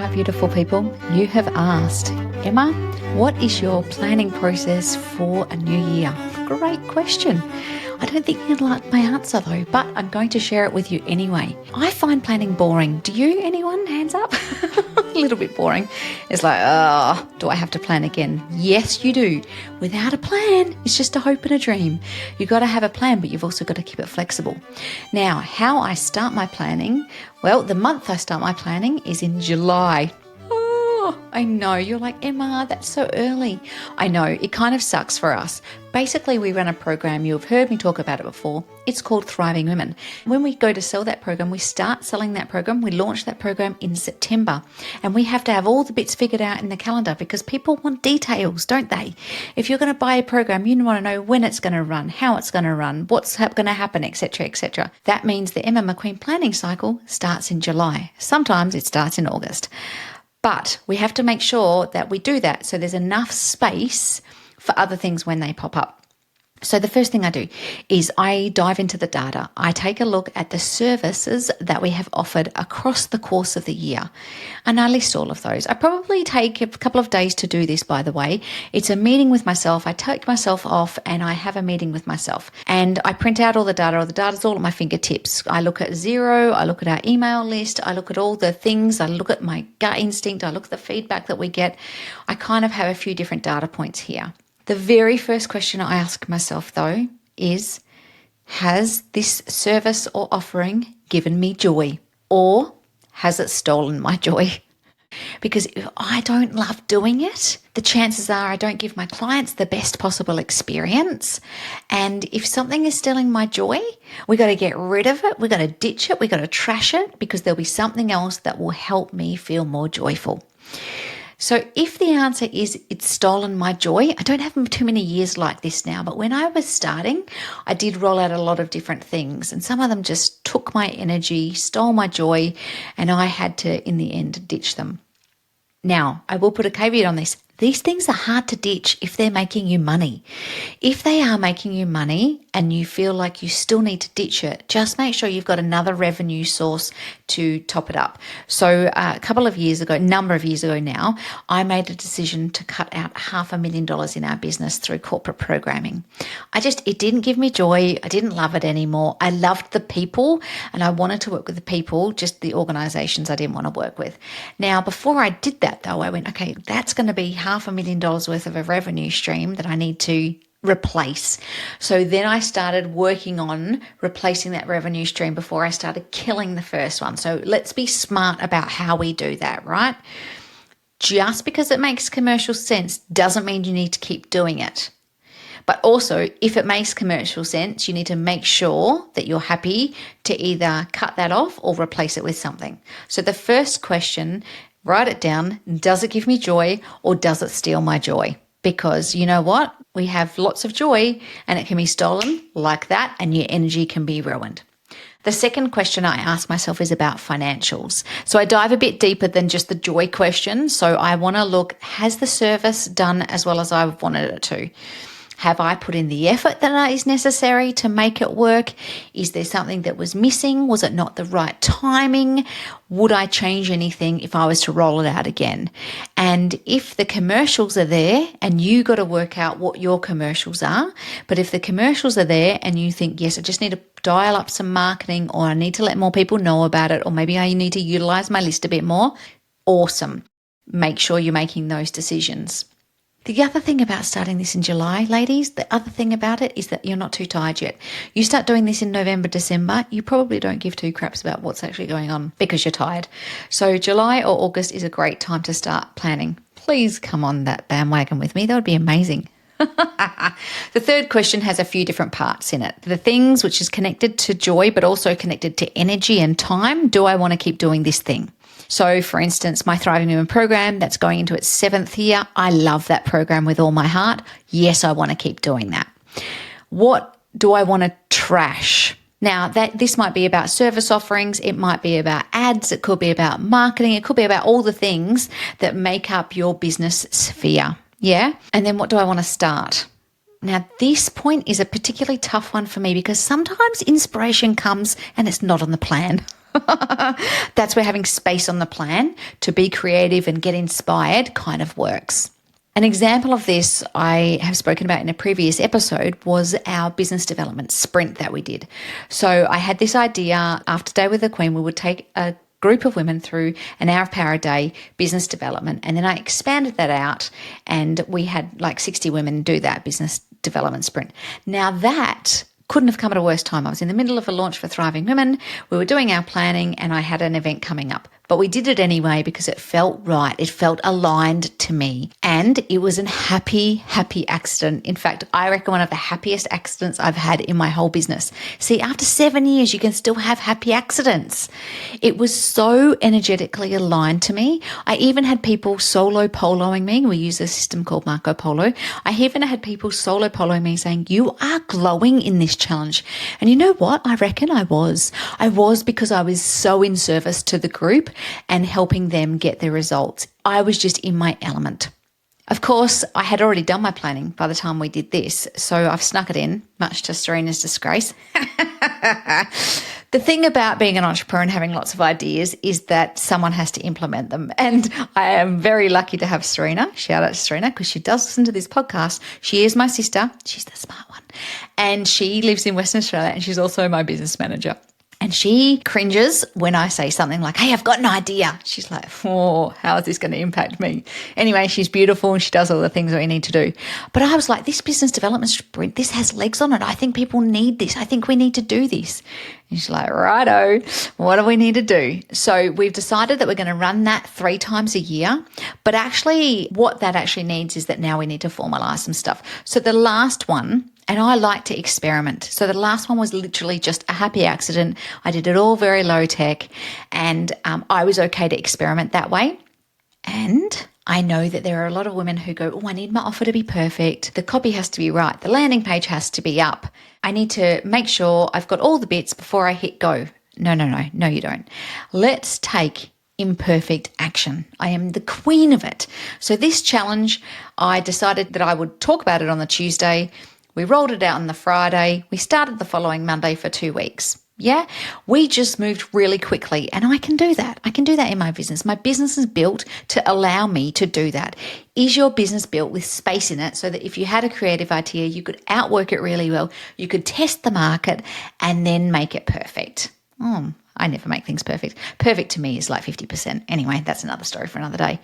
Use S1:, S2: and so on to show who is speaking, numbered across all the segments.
S1: right, beautiful people, you have asked, Emma, what is your planning process for a new year? Great question. I don't think you'd like my answer though, but I'm going to share it with you anyway. I find planning boring. Do you? Anyone? Hands up? A little bit boring. It's like, oh, do I have to plan again? Yes, you do. Without a plan, it's just a hope and a dream. You've got to have a plan, but you've also got to keep it flexible. Now, how I start my planning, well, the month I start my planning is in July. I know, you're like, Emma, that's so early. I know, it kind of sucks for us. Basically, we run a program, you've heard me talk about it before. It's called Thriving Women. When we go to sell that program, we start selling that program, we launch that program in September. And we have to have all the bits figured out in the calendar because people want details, don't they? If you're going to buy a program, you want to know when it's going to run, how it's going to run, what's going to happen, etc., etc. That means the Emma McQueen planning cycle starts in July. Sometimes it starts in August. But we have to make sure that we do that so there's enough space for other things when they pop up. So the first thing I do is I dive into the data. I take a look at the services that we have offered across the course of the year, and I list all of those. I probably take a couple of days to do this, by the way. It's a meeting with myself. I take myself off and I have a meeting with myself, and I print out all the data. All the data's all at my fingertips. I look at Xero. I look at our email list. I look at all the things. I look at my gut instinct. I look at the feedback that we get. I kind of have a few different data points here. The very first question I ask myself, though, is, has this service or offering given me joy, or has it stolen my joy? Because if I don't love doing it, the chances are I don't give my clients the best possible experience. And if something is stealing my joy, we got to get rid of it. We got to ditch it. We got to trash it, because there'll be something else that will help me feel more joyful. So if the answer is it's stolen my joy, I don't have too many years like this now, but when I was starting, I did roll out a lot of different things, and some of them just took my energy, stole my joy, and I had to, in the end, ditch them. Now, I will put a caveat on this. These things are hard to ditch if they're making you money. If they are making you money and you feel like you still need to ditch it, just make sure you've got another revenue source to top it up. So a number of years ago now, I made a decision to cut out $500,000 in our business through corporate programming. It didn't give me joy. I didn't love it anymore. I loved the people and I wanted to work with the people, just the organizations I didn't want to work with. Now, before I did that though, I went, okay, that's going to be $500,000 worth of a revenue stream that I need to replace. So then I started working on replacing that revenue stream before I started killing the first one. So let's be smart about how we do that, right? Just because it makes commercial sense doesn't mean you need to keep doing it. But also, if it makes commercial sense, you need to make sure that you're happy to either cut that off or replace it with something. So the first question, write it down. Does it give me joy, or does it steal my joy? Because you know what? We have lots of joy and it can be stolen like that, and your energy can be ruined. The second question I ask myself is about financials. So I dive a bit deeper than just the joy question. So I want to look, has the service done as well as I wanted it to? Have I put in the effort that is necessary to make it work? Is there something that was missing? Was it not the right timing? Would I change anything if I was to roll it out again? And if the commercials are there, and you got to work out what your commercials are, but if the commercials are there and you think, yes, I just need to dial up some marketing, or I need to let more people know about it, or maybe I need to utilize my list a bit more, awesome. Make sure you're making those decisions. The other thing about starting this in July, ladies, the other thing about it is that you're not too tired yet. You start doing this in November, December, you probably don't give two craps about what's actually going on because you're tired. So July or August is a great time to start planning. Please come on that bandwagon with me. That would be amazing. The third question has a few different parts in it. The things which is connected to joy, but also connected to energy and time. Do I want to keep doing this thing? So, for instance, my Thriving Women program, that's going into its 7th year. I love that program with all my heart. Yes, I want to keep doing that. What do I want to trash? Now, this might be about service offerings. It might be about ads. It could be about marketing. It could be about all the things that make up your business sphere. Yeah. And then what do I want to start? Now, this point is a particularly tough one for me because sometimes inspiration comes and it's not on the plan. That's where having space on the plan to be creative and get inspired kind of works. An example of this I have spoken about in a previous episode was our business development sprint that we did. So I had this idea after Day with the Queen, we would take a group of women through an hour of power a day business development. And then I expanded that out and we had like 60 women do that business development sprint. Now that couldn't have come at a worse time. I was in the middle of a launch for Thriving Women. We were doing our planning and I had an event coming up. But we did it anyway because it felt right. It felt aligned to me. And it was a happy accident. In fact, I reckon one of the happiest accidents I've had in my whole business. See, after 7 years, you can still have happy accidents. It was so energetically aligned to me. I even had people solo poloing me. We use a system called Marco Polo. I even had people solo poloing me saying, you are glowing in this challenge. And you know what? I reckon I was. I was because I was so in service to the group and helping them get their results. I was just in my element. Of course, I had already done my planning by the time we did this, so I've snuck it in, much to Serena's disgrace. The thing about being an entrepreneur and having lots of ideas is that someone has to implement them. And I am very lucky to have Serena. Shout out to Serena because she does listen to this podcast. She is my sister. She's the smart one. And she lives in Western Australia and she's also my business manager. And she cringes when I say something like, hey, I've got an idea. She's like, oh, how is this going to impact me? Anyway, she's beautiful and she does all the things that we need to do. But I was like, this business development sprint, this has legs on it. I think people need this. I think we need to do this. And she's like, righto, what do we need to do? So we've decided that we're going to run that 3 times a year. But actually, what that actually needs is that now we need to formalize some stuff. So the last one, and I like to experiment. So the last one was literally just a happy accident. I did it all very low tech and I was okay to experiment that way. And I know that there are a lot of women who go, oh, I need my offer to be perfect. The copy has to be right. The landing page has to be up. I need to make sure I've got all the bits before I hit go. No, you don't. Let's take imperfect action. I am the queen of it. So this challenge, I decided that I would talk about it on the Tuesday. We rolled it out on the Friday. We started the following Monday for 2 weeks. Yeah, we just moved really quickly and I can do that. I can do that in my business. My business is built to allow me to do that. Is your business built with space in it so that if you had a creative idea, you could outwork it really well, you could test the market and then make it perfect? I never make things perfect. Perfect to me is like 50%. Anyway, that's another story for another day.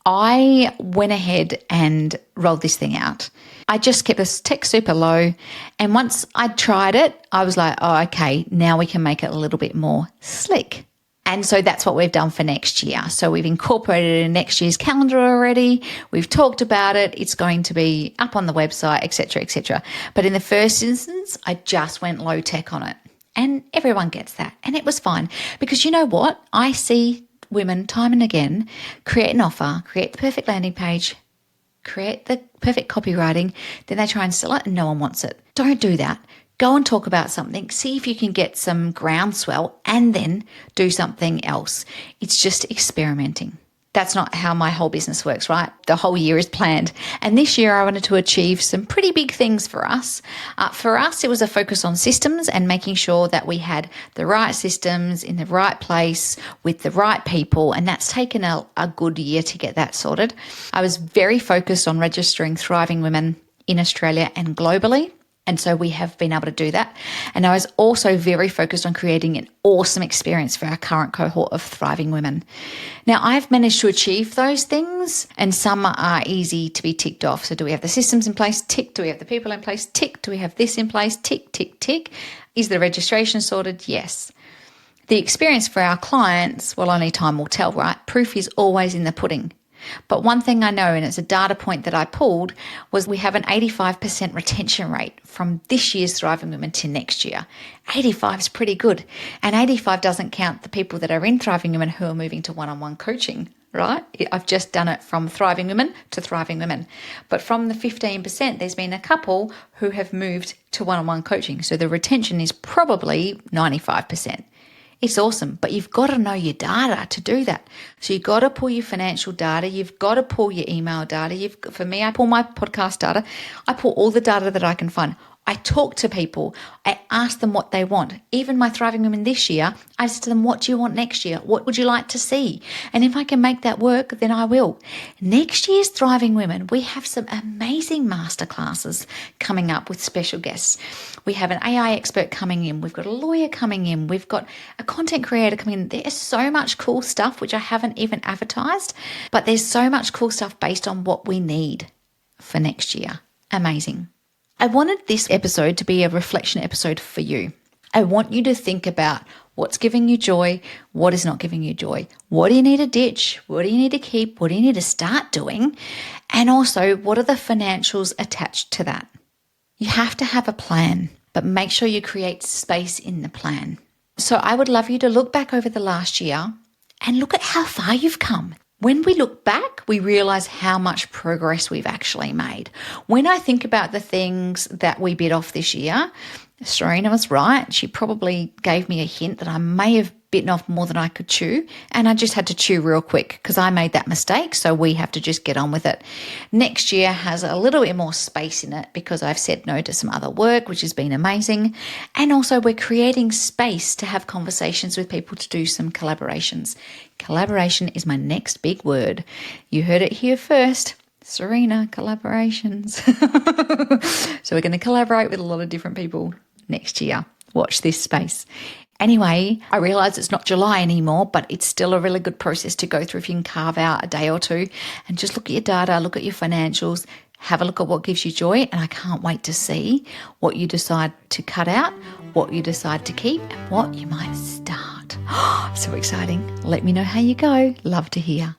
S1: I went ahead and rolled this thing out. I just kept the tech super low. And once I tried it, I was like, oh, okay, now we can make it a little bit more slick. And so that's what we've done for next year. So we've incorporated it in next year's calendar already. We've talked about it. It's going to be up on the website, etc., etc. But in the first instance, I just went low tech on it. And everyone gets that. And it was fine because you know what? I see women time and again create an offer, create the perfect landing page, create the perfect copywriting, then they try and sell it and no one wants it. Don't do that. Go and talk about something, see if you can get some groundswell and then do something else. It's just experimenting. That's not how my whole business works, right? The whole year is planned. And this year I wanted to achieve some pretty big things for us. For us, it was a focus on systems and making sure that we had the right systems in the right place with the right people. And that's taken a good year to get that sorted. I was very focused on registering thriving women in Australia and globally. And so we have been able to do that. And I was also very focused on creating an awesome experience for our current cohort of thriving women. Now, I've managed to achieve those things and some are easy to be ticked off. So do we have the systems in place? Tick. Do we have the people in place? Tick. Do we have this in place? Tick, tick, tick. Is the registration sorted? Yes. The experience for our clients, well, only time will tell, right? Proof is always in the pudding. But one thing I know, and it's a data point that I pulled, was we have an 85% retention rate from this year's Thriving Women to next year. 85 is pretty good. And 85 doesn't count the people that are in Thriving Women who are moving to one-on-one coaching, right? I've just done it from Thriving Women to Thriving Women. But from the 15%, there's been a couple who have moved to one-on-one coaching. So the retention is probably 95%. It's awesome, but you've got to know your data to do that. So you've got to pull your financial data. You've got to pull your email data. For me, I pull my podcast data. I pull all the data that I can find. I talk to people. I ask them what they want. Even my Thriving Women this year, I said to them, what do you want next year? What would you like to see? And if I can make that work, then I will. Next year's Thriving Women, we have some amazing masterclasses coming up with special guests. We have an AI expert coming in. We've got a lawyer coming in. We've got a content creator coming in. There is so much cool stuff, which I haven't even advertised, but there's so much cool stuff based on what we need for next year. Amazing. I wanted this episode to be a reflection episode for you. I want you to think about what's giving you joy, what is not giving you joy. What do you need to ditch? What do you need to keep? What do you need to start doing? And also, what are the financials attached to that? You have to have a plan, but make sure you create space in the plan. So I would love you to look back over the last year and look at how far you've come. When we look back, we realize how much progress we've actually made. When I think about the things that we bit off this year, Serena was right. She probably gave me a hint that I may have bitten off more than I could chew, and I just had to chew real quick because I made that mistake, so we have to just get on with it. Next year has a little bit more space in it because I've said no to some other work, which has been amazing, and also we're creating space to have conversations with people to do some collaborations. Collaboration is my next big word. You heard it here first. Serena, collaborations. So we're going to collaborate with a lot of different people next year. Watch this space. Anyway, I realize it's not July anymore, but it's still a really good process to go through if you can carve out a day or two and just look at your data, look at your financials, have a look at what gives you joy. And I can't wait to see what you decide to cut out, what you decide to keep, and what you might start. So exciting. Let me know how you go. Love to hear.